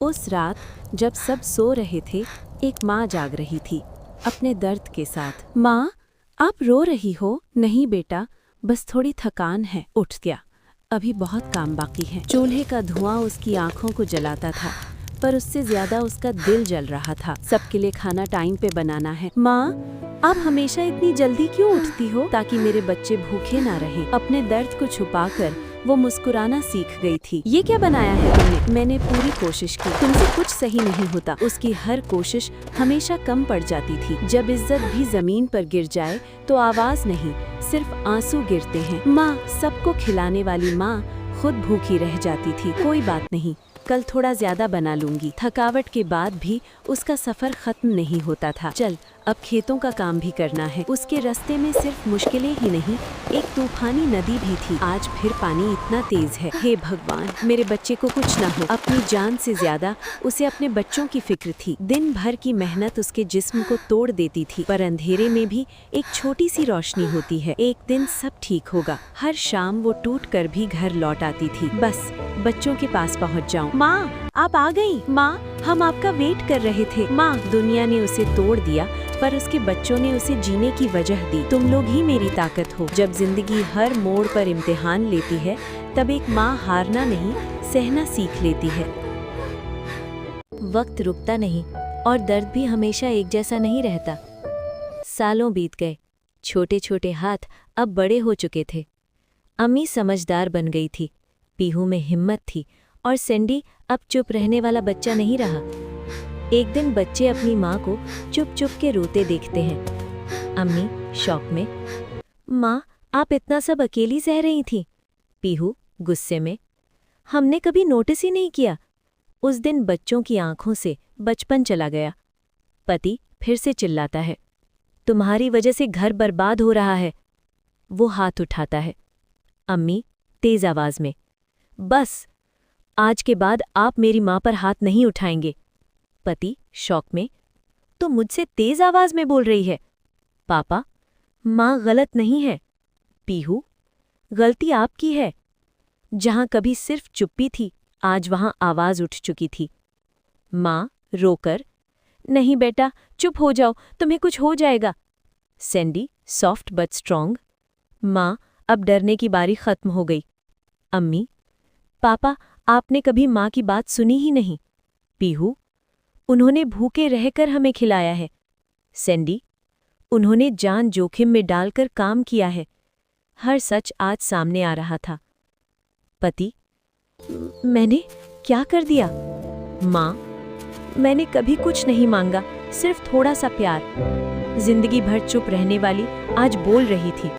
उस रात जब सब सो रहे थे, एक माँ जाग रही थी अपने दर्द के साथ। माँ, आप रो रही हो? नहीं बेटा, बस थोड़ी थकान है। उठ गया, अभी बहुत काम बाकी है। चूल्हे का धुआं उसकी आंखों को जलाता था, पर उससे ज्यादा उसका दिल जल रहा था। सबके लिए खाना टाइम पे बनाना है। माँ, आप हमेशा इतनी जल्दी क्यों उठती हो? ताकि मेरे बच्चे भूखे ना रहें। अपने दर्द को छुपाकर वो मुस्कुराना सीख गई थी। ये क्या बनाया है तुमने? मैंने पूरी कोशिश की, तुमसे कुछ सही नहीं होता। उसकी हर कोशिश हमेशा कम पड़ जाती थी। जब इज्जत भी जमीन पर गिर जाए तो आवाज नहीं, सिर्फ आंसू गिरते हैं। माँ, सबको खिलाने वाली माँ खुद भूखी रह जाती थी। कोई बात नहीं, कल थोड़ा ज्यादा बना लूंगी। थकावट के बाद भी उसका सफर खत्म नहीं होता था। चल, अब खेतों का काम भी करना है। उसके रास्ते में सिर्फ मुश्किलें ही नहीं, एक तूफानी नदी भी थी। आज फिर पानी इतना तेज है। हे भगवान, मेरे बच्चे को कुछ ना हो। अपनी जान से ज्यादा उसे अपने बच्चों की फिक्र थी। दिन भर की मेहनत उसके जिस्म को तोड़ देती थी, पर अंधेरे में भी एक छोटी सी रोशनी होती है। एक दिन सब ठीक होगा। हर शाम वो टूट कर भी घर लौट आती थी, बस बच्चों के पास पहुँच जाऊं। माँ, आप आ गई? माँ, हम आपका वेट कर रहे थे। माँ, दुनिया ने उसे तोड़ दिया, पर उसके बच्चों ने उसे जीने की वजह दी। तुम लोग ही मेरी ताकत हो। जब जिंदगी हर मोड़ पर इम्तिहान लेती है, तब एक माँ हारना नहीं, सहना सीख लेती है। वक्त रुकता नहीं और दर्द भी हमेशा एक जैसा नहीं रहता। सालों बीत गए, छोटे छोटे हाथ अब बड़े हो चुके थे। अम्मी समझदार बन गई थी, पीहू में हिम्मत थी और सैंडी अब चुप रहने वाला बच्चा नहीं रहा। एक दिन बच्चे अपनी माँ को चुप चुप के रोते देखते हैं। अम्मी शौक में, माँ, आप इतना सब अकेली सह रही थी। पीहू गुस्से में, हमने कभी नोटिस ही नहीं किया। उस दिन बच्चों की आंखों से बचपन चला गया। पति फिर से चिल्लाता है, तुम्हारी वजह से घर बर्बाद हो रहा है। वो हाथ उठाता है। अम्मी तेज आवाज में, बस, आज के बाद आप मेरी माँ पर हाथ नहीं उठाएंगे। पति शौक में, तो मुझसे तेज आवाज में बोल रही है। पापा, माँ गलत नहीं है। पीहू, गलती आपकी है। जहां कभी सिर्फ चुप्पी थी, आज वहां आवाज उठ चुकी थी। माँ रोकर, नहीं बेटा, चुप हो जाओ, तुम्हें कुछ हो जाएगा। सैंडी सॉफ्ट बट स्ट्रॉन्ग, माँ, अब डरने की बारी खत्म हो गई। अम्मी, पापा, आपने कभी माँ की बात सुनी ही नहीं। पीहू, उन्होंने भूखे रहकर हमें खिलाया है। सैंडी, उन्होंने जान जोखिम में डालकर काम किया है। हर सच आज सामने आ रहा था। पति, मैंने क्या कर दिया? माँ, मैंने कभी कुछ नहीं मांगा, सिर्फ थोड़ा सा प्यार। जिंदगी भर चुप रहने वाली आज बोल रही थी।